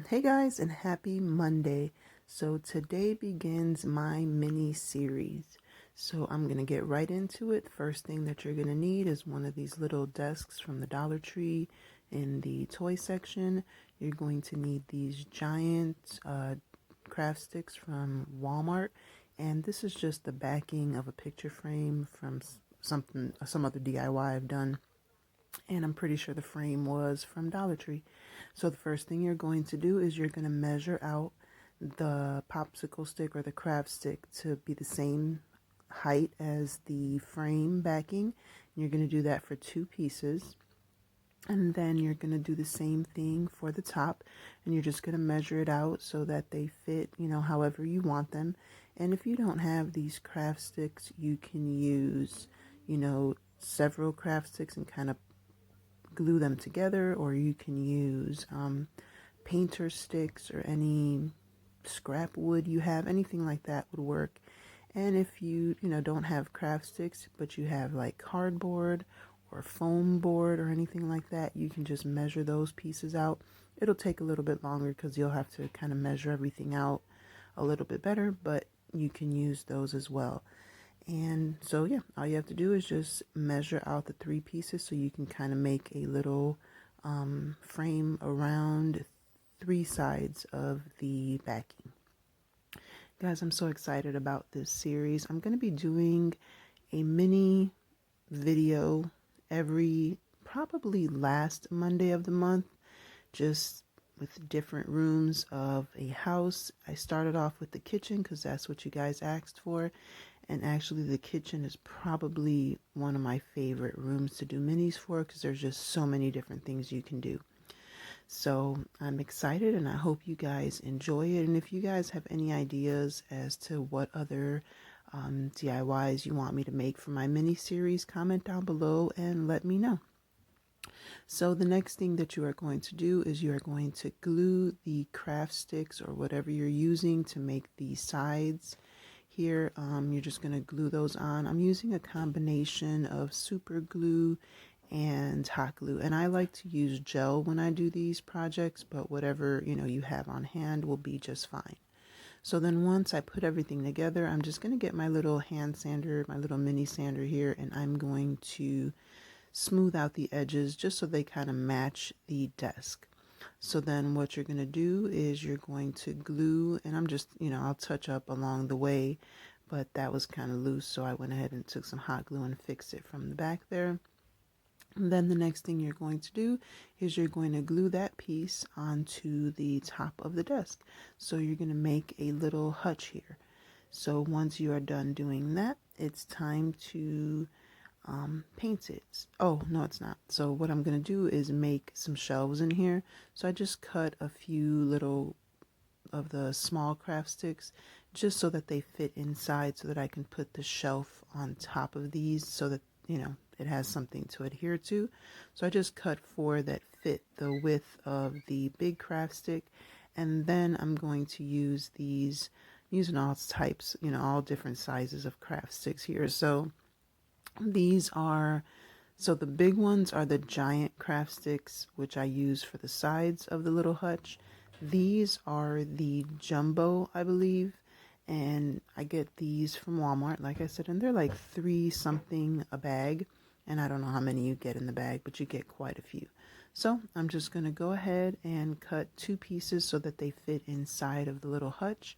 Hey guys, and happy Monday. So today begins my mini series. So I'm going to get right into it. First thing that you're going to need is one of these little desks from the Dollar Tree in the toy section. You're going to need these giant craft sticks from Walmart. And this is just the backing of a picture frame from some other DIY I've done. And I'm pretty sure the frame was from Dollar Tree. So the first thing you're going to do is you're going to measure out the popsicle stick or the craft stick to be the same height as the frame backing. You're going to do that for 2 pieces. And then you're going to do the same thing for the top, and you're just going to measure it out so that they fit, however you want them. And if you don't have these craft sticks, you can use, several craft sticks and kind of glue them together, or you can use painter sticks or any scrap wood you have. Anything like that would work. And if you don't have craft sticks, but you have like cardboard or foam board or anything like that, you can just measure those pieces out. It'll take a little bit longer because you'll have to kind of measure everything out a little bit better, but you can use those as well. And so yeah, all you have to do is just measure out the 3 pieces so you can kind of make a little frame around 3 sides of the backing. Guys, I'm so excited about this series. I'm going to be doing a mini video every probably last Monday of the month, just with different rooms of a house. I started off with the kitchen because that's what you guys asked for. And actually the kitchen is probably one of my favorite rooms to do minis for because there's just so many different things you can do. So I'm excited and I hope you guys enjoy it. And if you guys have any ideas as to what other DIYs you want me to make for my mini series, comment down below and let me know. So the next thing that you are going to do is you are going to glue the craft sticks or whatever you're using to make the sides here. You're just going to glue those on. I'm using a combination of super glue and hot glue, and I like to use gel when I do these projects, but whatever you have on hand will be just fine. So then once I put everything together, I'm just going to get my little hand sander, my little mini sander here, and I'm going to smooth out the edges just so they kind of match the desk. So then what you're going to do is you're going to glue, and I'm just, I'll touch up along the way, but that was kind of loose, so I went ahead and took some hot glue and fixed it from the back there. And then the next thing you're going to do is you're going to glue that piece onto the top of the desk. So you're going to make a little hutch here. So once you are done doing that, it's time to paint it. Oh, no, it's not. So what I'm going to do is make some shelves in here. So I just cut a few little of the small craft sticks just so that they fit inside so that I can put the shelf on top of these so that, it has something to adhere to. So I just cut 4 that fit the width of the big craft stick. And then I'm going to use these, using all types, all different sizes of craft sticks here. So these are, so the big ones are the giant craft sticks, which I use for the sides of the little hutch. These are the jumbo, I believe, and I get these from Walmart, like I said, and they're like 3 something a bag, and I don't know how many you get in the bag, but you get quite a few. So I'm just going to go ahead and cut 2 pieces so that they fit inside of the little hutch.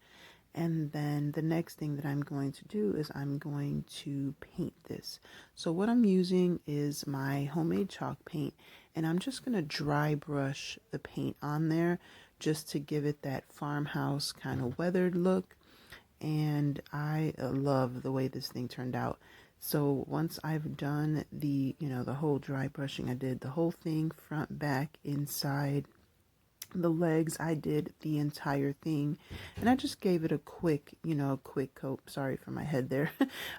And then the next thing that I'm going to do is I'm going to paint this. So what I'm using is my homemade chalk paint, and I'm just going to dry brush the paint on there just to give it that farmhouse kind of weathered look. And I love the way this thing turned out. So once I've done the, the whole dry brushing, I did the whole thing, front, back, inside, the legs, I did the entire thing, and I just gave it a quick, quick coat. Sorry for my head there.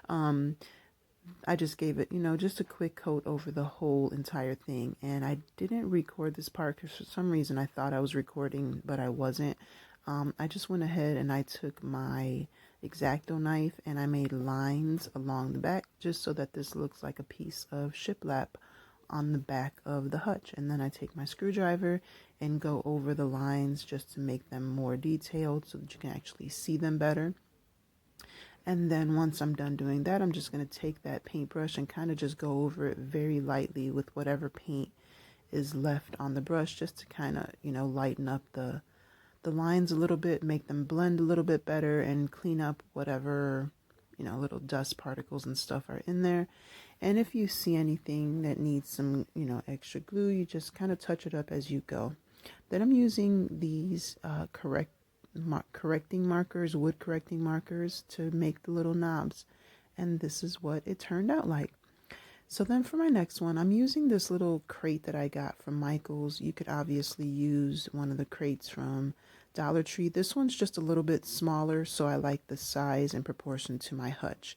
I just gave it, just a quick coat over the whole entire thing. And I didn't record this part because for some reason I thought I was recording, but I wasn't. I just went ahead and I took my X-Acto knife and I made lines along the back just so that this looks like a piece of shiplap on the back of the hutch. And then I take my screwdriver and go over the lines just to make them more detailed so that you can actually see them better. And then once I'm done doing that, I'm just going to take that paintbrush and kind of just go over it very lightly with whatever paint is left on the brush, just to kind of, lighten up the lines a little bit, make them blend a little bit better, and clean up whatever, little dust particles and stuff are in there. And if you see anything that needs some, extra glue, you just kind of touch it up as you go. Then I'm using these correcting markers, wood correcting markers, to make the little knobs. And this is what it turned out like. So then for my next one, I'm using this little crate that I got from Michael's. You could obviously use one of the crates from Dollar Tree. This one's just a little bit smaller, so I like the size in proportion to my hutch.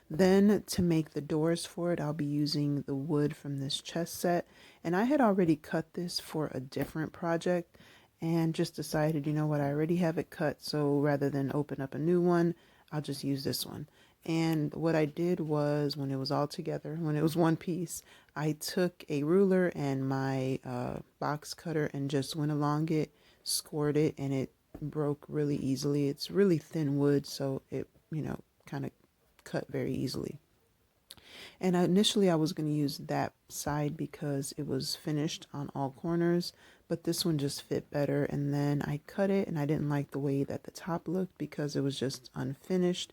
Then to make the doors for it, I'll be using the wood from this chest set. And I had already cut this for a different project and just decided, I already have it cut, so rather than open up a new one, I'll just use this one. And what I did was, when it was all together, when it was one piece, I took a ruler and my box cutter and just went along it, scored it, and it broke really easily. It's really thin wood, so it, kind of cut very easily. And initially I was going to use that side because it was finished on all corners, but this one just fit better. And then I cut it, and I didn't like the way that the top looked because it was just unfinished.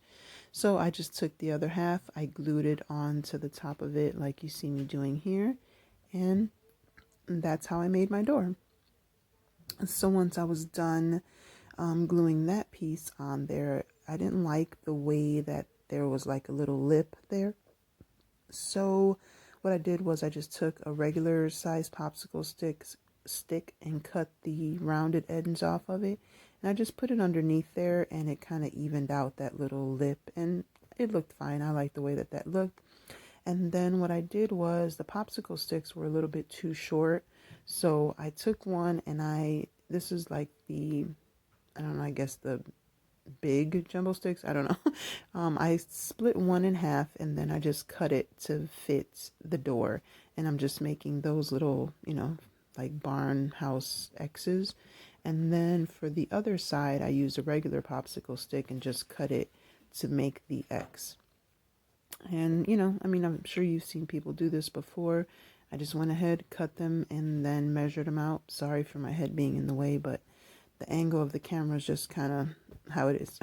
So I just took the other half, I glued it onto the top of it like you see me doing here, and that's how I made my door. So once I was done gluing that piece on there, I didn't like the way that there was like a little lip there. So what I did was I just took a regular size popsicle stick and cut the rounded ends off of it, and I just put it underneath there, and it kind of evened out that little lip, and it looked fine. I liked the way that looked. And then what I did was, the popsicle sticks were a little bit too short, so I took one, and this is like the, I don't know, I guess the big jumbo sticks, I don't know. I split one in half, and then I just cut it to fit the door, and I'm just making those little, like barn house X's. And then for the other side, I used a regular popsicle stick and just cut it to make the X. And I'm sure you've seen people do this before. I just went ahead, cut them, and then measured them out. Sorry for my head being in the way, but the angle of the camera is just kind of how it is.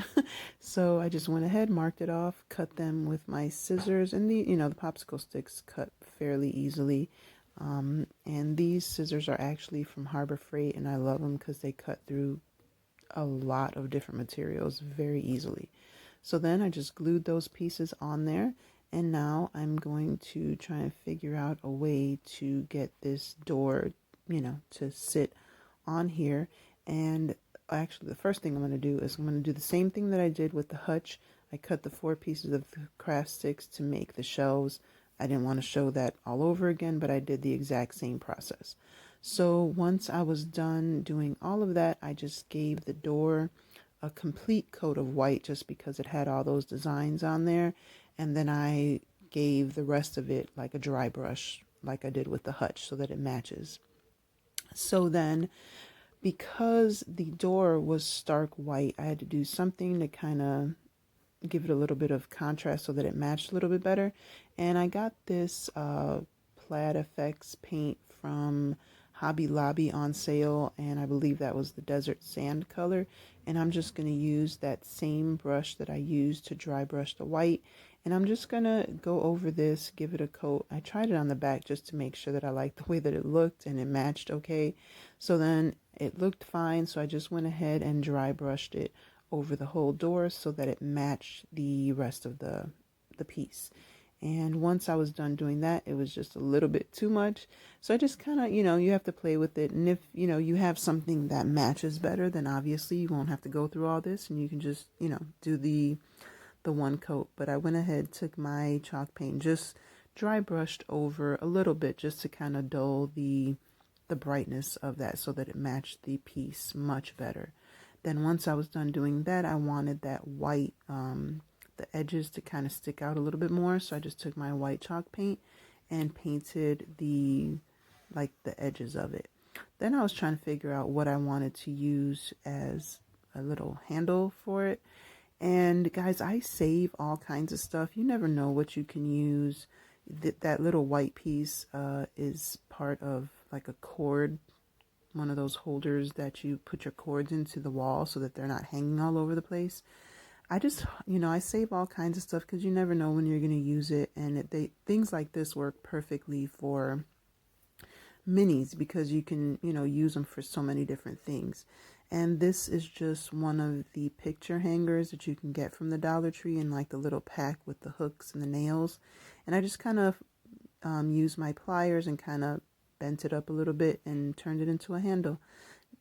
So I just went ahead, marked it off, cut them with my scissors, and the popsicle sticks cut fairly easily. And these scissors are actually from Harbor Freight, and I love them because they cut through a lot of different materials very easily. So then I just glued those pieces on there, and now I'm going to try and figure out a way to get this door, to sit on here. And actually, the first thing I'm going to do is I'm going to do the same thing that I did with the hutch. I cut the 4 pieces of the craft sticks to make the shelves. I didn't want to show that all over again, but I did the exact same process. So once I was done doing all of that, I just gave the door a complete coat of white just because it had all those designs on there. And then I gave the rest of it like a dry brush, like I did with the hutch, so that it matches. So then, because the door was stark white, I had to do something to kind of give it a little bit of contrast so that it matched a little bit better. And I got this Plaid Effects paint from Hobby Lobby on sale, and I believe that was the desert sand color. And I'm just going to use that same brush that I used to dry brush the white, and I'm just going to go over this, give it a coat. I tried it on the back just to make sure that I liked the way that it looked and it matched okay. So then it looked fine, so I just went ahead and dry brushed it over the whole door so that it matched the rest of the piece. And once I was done doing that, it was just a little bit too much. So I just kind of, you have to play with it. And if, you have something that matches better, then obviously you won't have to go through all this, and you can just, do the one coat. But I went ahead, took my chalk paint, just dry brushed over a little bit just to kind of dull the brightness of that so that it matched the piece much better. Then once I was done doing that, I wanted that white, the edges to kind of stick out a little bit more. So I just took my white chalk paint and painted the edges of it. Then I was trying to figure out what I wanted to use as a little handle for it. And guys, I save all kinds of stuff. You never know what you can use. That little white piece is part of like a cord, one of those holders that you put your cords into the wall so that they're not hanging all over the place. I just, I save all kinds of stuff because you never know when you're going to use it. And things like this work perfectly for minis because you can, use them for so many different things. And this is just one of the picture hangers that you can get from the Dollar Tree in like the little pack with the hooks and the nails. And I just kind of used my pliers and kind of bent it up a little bit and turned it into a handle.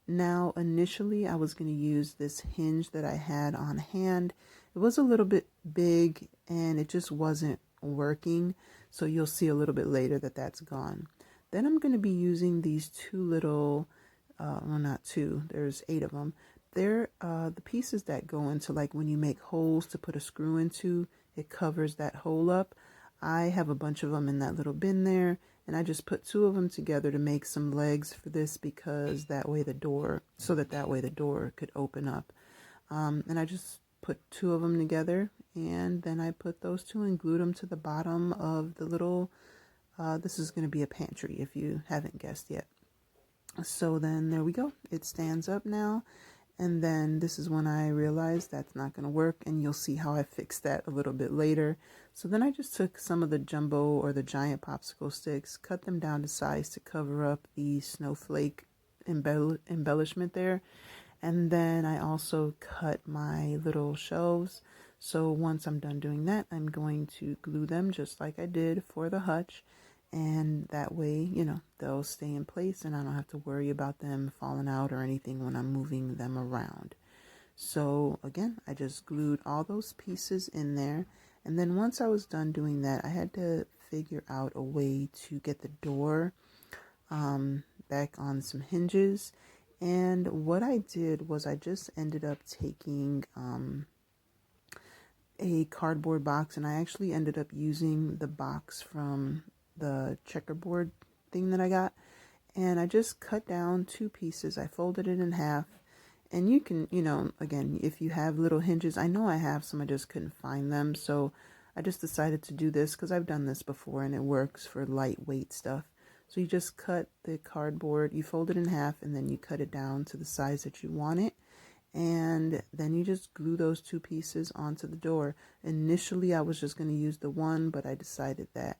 Now, initially, I was going to use this hinge that I had on hand. It was a little bit big and it just wasn't working. So you'll see a little bit later that that's gone. Then I'm going to be using these two little, well, not two, there's 8 of them. They're the pieces that go into like when you make holes to put a screw into, it covers that hole up. I have a bunch of them in that little bin there. And I just put 2 of them together to make some legs for this because that way the door could open up. And I just put 2 of them together, and then I put those 2 and glued them to the bottom of the little, this is going to be a pantry if you haven't guessed yet. So then there we go. It stands up now. And then this is when I realized that's not going to work, and you'll see how I fixed that a little bit later. So then I just took some of the jumbo or the giant popsicle sticks, cut them down to size to cover up the snowflake embellishment there. And then I also cut my little shelves. So once I'm done doing that, I'm going to glue them just like I did for the hutch. And that way, they'll stay in place and I don't have to worry about them falling out or anything when I'm moving them around. So again, I just glued all those pieces in there. And then once I was done doing that, I had to figure out a way to get the door back on some hinges. And what I did was I just ended up taking a cardboard box, and I actually ended up using the box from the checkerboard thing that I got, and I just cut down 2 pieces. I folded it in half, and you can, again, if you have little hinges, I know I have some, I just couldn't find them, so I just decided to do this because I've done this before and it works for lightweight stuff. So you just cut the cardboard, you fold it in half, and then you cut it down to the size that you want it. And then you just glue those 2 pieces onto the door. Initially, I was just going to use the one, but I decided that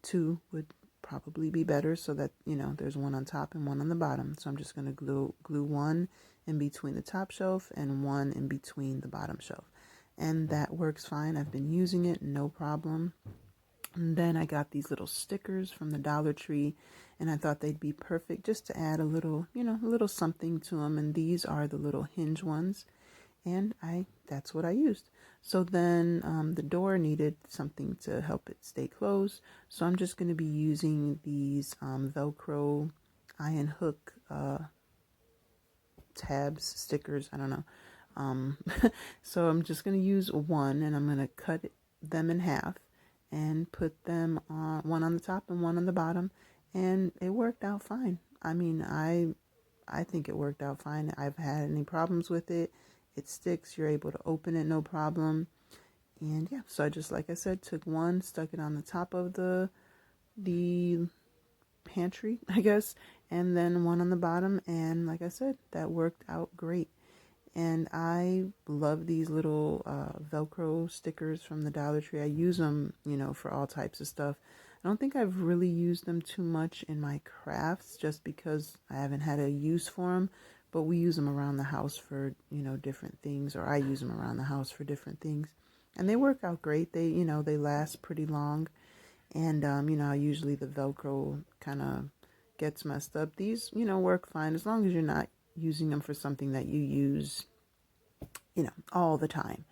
2 would probably be better so that, there's one on top and one on the bottom. So I'm just going to glue one in between the top shelf and one in between the bottom shelf. And that works fine. I've been using it, no problem. And then I got these little stickers from the Dollar Tree, and I thought they'd be perfect just to add a little, a little something to them. And these are the little hinge ones, and that's what I used. So then the door needed something to help it stay closed. So I'm just going to be using these Velcro iron hook tabs, stickers, I don't know. So I'm just going to use one, and I'm going to cut them in half and put them on, one on the top and one on the bottom, and it worked out fine. I mean, I think it worked out fine. I've had any problems with it. It sticks, you're able to open it, no problem. And yeah, so I just, like I said, took one, stuck it on the top of the pantry, I guess, and then one on the bottom, and like I said, that worked out great. And I love these little Velcro stickers from the Dollar Tree. I use them, for all types of stuff. I don't think I've really used them too much in my crafts just because I haven't had a use for them. But we use them around the house for, different things, or I use them around the house for different things. And they work out great. They, they last pretty long. And, usually the Velcro kind of gets messed up. These, work fine as long as you're not using them for something that you use, all the time.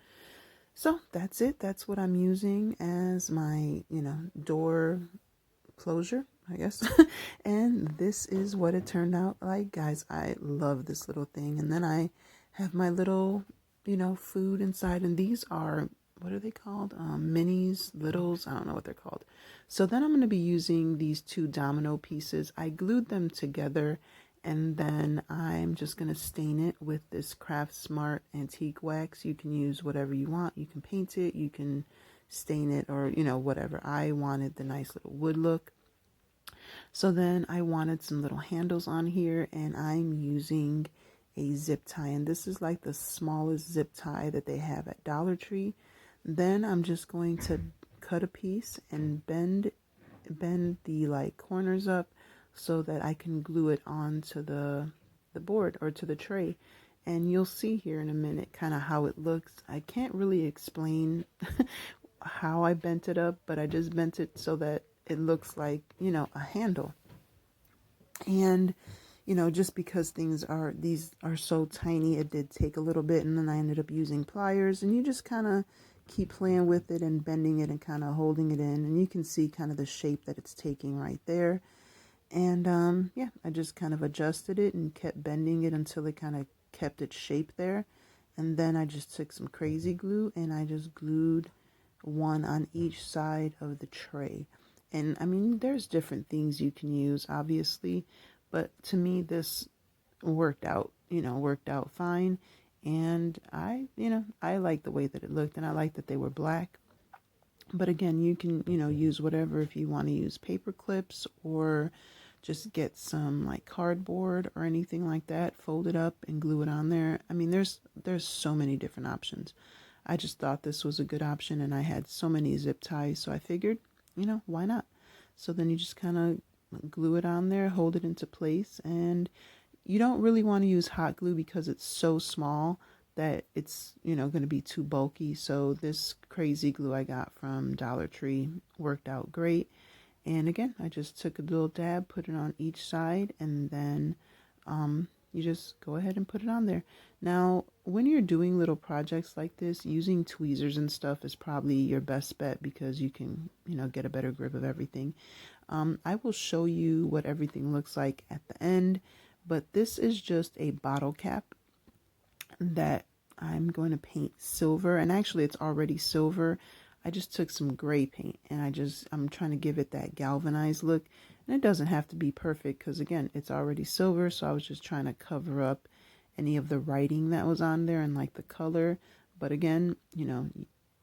So that's it. That's what I'm using as my, door closure, I guess. And this is what it turned out like, guys. I love this little thing. And then I have my little, food inside. And these are what are they called? Minis, littles, I don't know what they're called. So then I'm going to be using these two domino pieces. I glued them together, and then I'm just going to stain it with this Craft Smart antique wax. You can use whatever you want. You can paint it, you can stain it, or whatever. I wanted the nice little wood look. So then I wanted some little handles on here, and I'm using a zip tie, and this is like the smallest zip tie that they have at Dollar Tree. Then I'm just going to cut a piece and bend the like corners up so that I can glue it onto the board or to the tray. And you'll see here in a minute kind of how it looks. I can't really explain how I bent it up, but I just bent it so that it looks like, a handle. And just because these are so tiny, it did take a little bit, and then I ended up using pliers, and you just kind of keep playing with it and bending it and kind of holding it in, and you can see kind of the shape that it's taking right there. And yeah, I just kind of adjusted it and kept bending it until it kind of kept its shape there. And then I just took some crazy glue and I just glued one on each side of the tray. And I mean, there's different things you can use, obviously, but to me, this worked out fine. And I like the way that it looked, and I like that they were black. But again, you can, use whatever. If you want to use paper clips or just get some like cardboard or anything like that, fold it up and glue it on there. I mean, there's so many different options. I just thought this was a good option, and I had so many zip ties, so I figured, why not? So then you just kind of glue it on there, hold it into place, and you don't really want to use hot glue because it's so small that it's, going to be too bulky. So this crazy glue I got from Dollar Tree worked out great. And again, I just took a little dab, put it on each side, and then you just go ahead and put it on there. Now, when you're doing little projects like this, using tweezers and stuff is probably your best bet because you can, get a better grip of everything. I will show you what everything looks like at the end, but this is just a bottle cap that I'm going to paint silver, and actually it's already silver. I just took some gray paint and I'm trying to give it that galvanized look, and it doesn't have to be perfect because again, it's already silver, so I was just trying to cover up any of the writing that was on there and like the color. But again,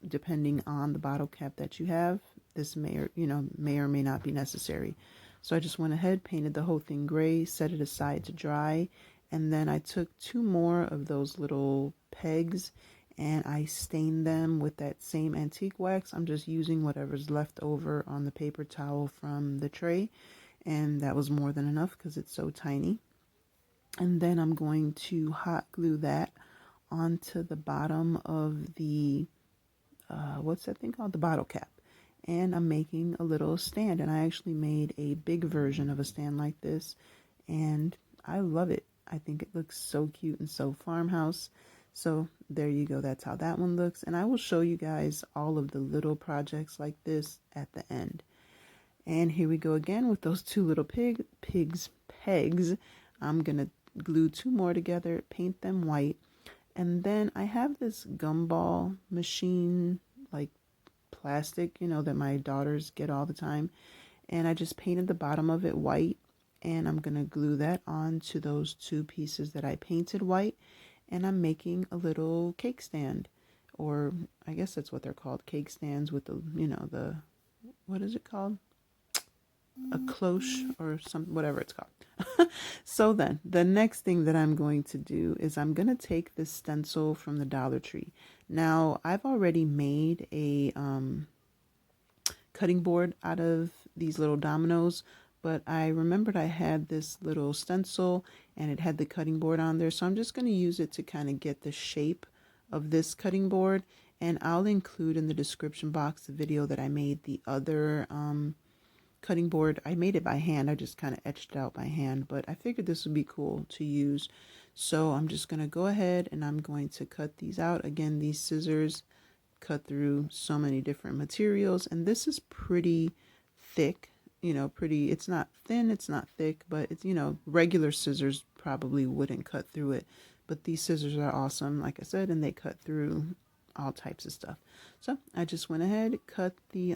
depending on the bottle cap that you have, this may or may not be necessary. So I just went ahead, painted the whole thing gray, set it aside to dry, and then I took two more of those little pegs and I stained them with that same antique wax. I'm just using whatever's left over on the paper towel from the tray, and that was more than enough because it's so tiny. And then I'm going to hot glue that onto the bottom of the what's that thing called? The bottle cap. And I'm making a little stand, and I actually made a big version of a stand like this, and I love it. I think it looks so cute and so farmhouse. So there you go. That's how that one looks. And I will show you guys all of the little projects like this at the end. And here we go again with those two little pegs. I'm going to glue two more together, paint them white. And then I have this gumball machine, like plastic, that my daughters get all the time. And I just painted the bottom of it white. And I'm going to glue that onto those two pieces that I painted white. And I'm making a little cake stand, or I guess that's what they're called, cake stands with the, what is it called? A cloche or whatever it's called. So then the next thing that I'm going to do is I'm going to take this stencil from the Dollar Tree. Now I've already made a cutting board out of these little dominoes, but I remembered I had this little stencil and it had the cutting board on there. So I'm just going to use it to kind of get the shape of this cutting board. And I'll include in the description box the video that I made the other cutting board. I made it by hand. I just kind of etched it out by hand, but I figured this would be cool to use. So I'm just going to go ahead and I'm going to cut these out. Again, these scissors cut through so many different materials, and this is pretty thick. It's not thin, it's not thick, but it's, regular scissors probably wouldn't cut through it. But these scissors are awesome, like I said, and they cut through all types of stuff. So I just went ahead, cut the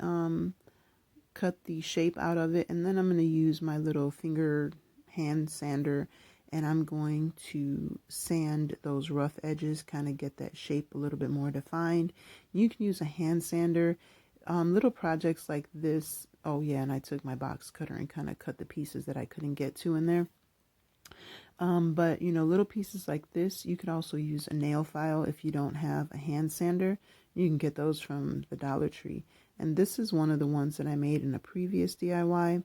shape out of it, and then I'm going to use my little finger hand sander, and I'm going to sand those rough edges, kind of get that shape a little bit more defined. You can use a hand sander. Little projects like this, oh yeah, and I took my box cutter and kind of cut the pieces that I couldn't get to in there. But you know, little pieces like this, you could also use a nail file if you don't have a hand sander. You can get those from the Dollar Tree. And this is one of the ones that I made in a previous DIY.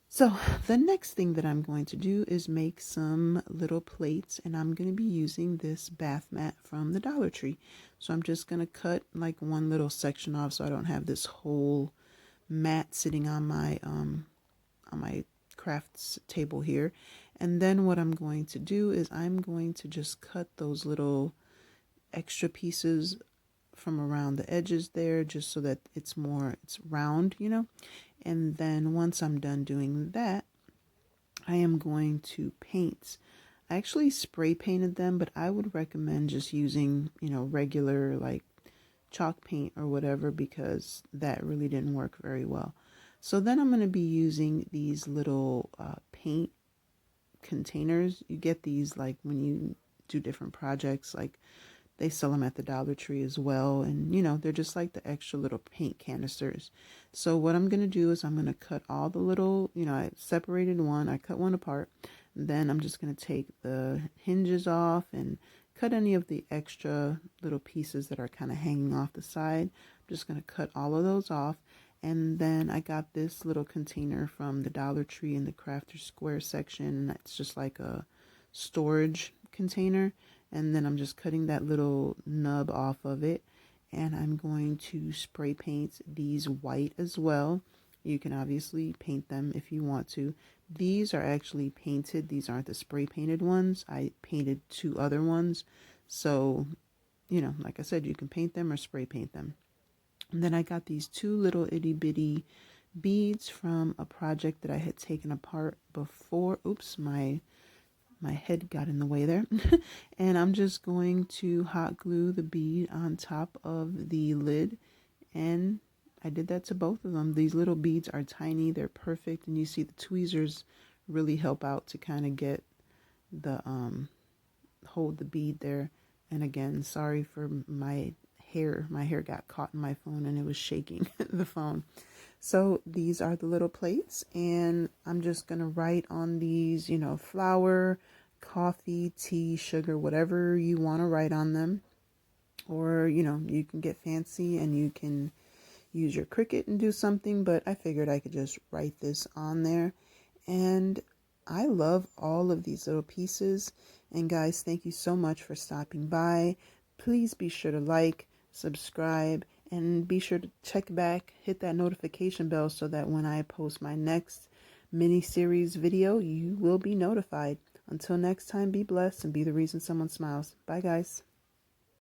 So the next thing that I'm going to do is make some little plates, and I'm going to be using this bath mat from the Dollar Tree. So I'm just going to cut like one little section off so I don't have this whole mat sitting on my crafts table here. And then what I'm going to do is I'm going to just cut those little extra pieces from around the edges there, just so that it's round, you know. And then once I'm done doing that, I am going to paint. I actually spray painted them, but I would recommend just using, you know, regular like chalk paint or whatever, because that really didn't work very well. So then I'm going to be using these little paint containers. You get these like when you do different projects, like they sell them at the Dollar Tree as well. And, you know, they're just like the extra little paint canisters. So what I'm going to do is I'm going to cut all the little, you know, I separated one, I cut one apart. Then I'm just going to take the hinges off and cut any of the extra little pieces that are kind of hanging off the side. I'm just going to cut all of those off. And then I got this little container from the Dollar Tree in the Crafter Square section. It's just like a storage container. And then I'm just cutting that little nub off of it. And I'm going to spray paint these white as well. You can obviously paint them if you want to. These are actually painted. These aren't the spray painted ones. I painted 2 other ones. So, you know, like I said, you can paint them or spray paint them. And then I got these 2 little itty bitty beads from a project that I had taken apart before. Oops, my head got in the way there. And I'm just going to hot glue the bead on top of the lid. And I did that to both of them. These little beads are tiny. They're perfect. And you see the tweezers really help out to kind of get the, hold the bead there. And again, sorry for my hair. My hair got caught in my phone and it was shaking the phone. So these are the little plates, and I'm just going to write on these, you know, flour, coffee, tea, sugar, whatever you want to write on them. Or, you know, you can get fancy and you can use your Cricut and do something, but I figured I could just write this on there. And I love all of these little pieces. And guys, thank you so much for stopping by. Please be sure to like, subscribe, and be sure to check back, hit that notification bell so that when I post my next mini series video, you will be notified. Until next time, be blessed and be the reason someone smiles. Bye, guys.